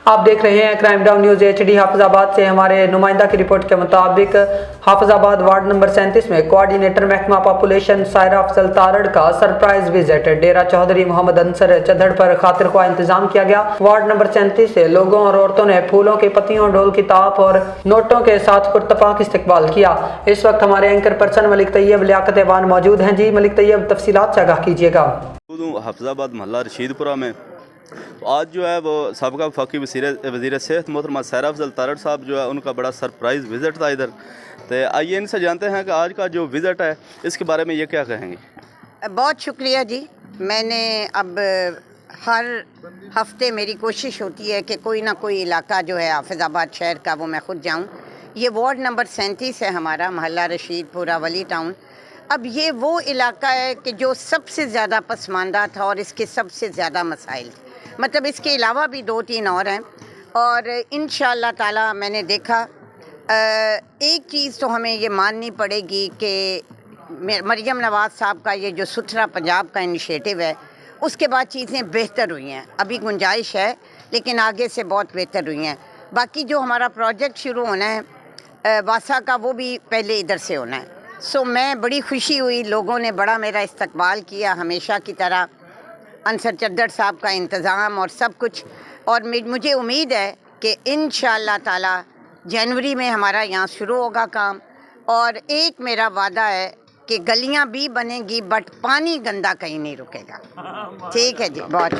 آپ دیکھ رہے ہیں کرائم ڈاؤن نیوز HD۔ حافظ آباد سے ہمارے نمائندہ کی رپورٹ کے مطابق حافظ آباد وارڈ نمبر 37 میں کوارڈینیٹر محکمہ پاپولیشن سائرہ افضل تارڑ کا سرپرائز وزٹ ڈیرہ چودھری محمد انصر چدھڑ پر خاطر خواہ انتظام کیا گیا۔ وارڈ نمبر 37 سے لوگوں اور عورتوں نے پھولوں کی پتیوں، ڈول کی تاپ اور نوٹوں کے ساتھ پرتپاک استقبال کیا۔ اس وقت ہمارے اینکر پرسن ملک طیب لیاقت ایوان موجود ہیں۔ جی ملک طیب، تفصیلات سے آگاہ کیجیے گا۔ حافظ آباد محلہ رشید پورہ میں آج جو ہے وہ سابقہ وفاقی وزیر صحت محترمہ سائرہ افضل تارڑ صاحب جو ہے ان کا بڑا سرپرائز وزٹ تھا ادھر۔ تو آئیے ان سے جانتے ہیں کہ آج کا جو وزٹ ہے اس کے بارے میں یہ کیا کہیں گے۔ بہت شکریہ جی۔ میں نے اب ہر ہفتے میری کوشش ہوتی ہے کہ کوئی نہ کوئی علاقہ جو ہے حافظ آباد شہر کا وہ میں خود جاؤں۔ یہ وارڈ نمبر 37 ہے ہمارا، محلہ رشید پورہ ولی ٹاؤن۔ اب یہ وہ علاقہ ہے کہ جو سب سے زیادہ پسماندہ تھا اور اس کے سب سے زیادہ مسائل تھے، مطلب اس کے علاوہ بھی 2-3 اور ہیں، اور انشاءاللہ تعالی میں نے دیکھا ایک چیز تو ہمیں یہ ماننی پڑے گی کہ مریم نواز صاحب کا یہ جو ستھرا پنجاب کا انیشیٹو ہے اس کے بعد چیزیں بہتر ہوئی ہیں۔ ابھی گنجائش ہے لیکن آگے سے بہت بہتر ہوئی ہیں۔ باقی جو ہمارا پروجیکٹ شروع ہونا ہے واسا کا، وہ بھی پہلے ادھر سے ہونا ہے۔ میں بڑی خوشی ہوئی، لوگوں نے بڑا میرا استقبال کیا ہمیشہ کی طرح، انصر چدھڑ صاحب کا انتظام اور سب کچھ، اور مجھے امید ہے کہ انشاءاللہ تعالی جنوری میں ہمارا یہاں شروع ہوگا کام۔ اور ایک میرا وعدہ ہے کہ گلیاں بھی بنیں گی بٹ پانی گندا کہیں نہیں رکے گا۔ ٹھیک ہے جی، بہت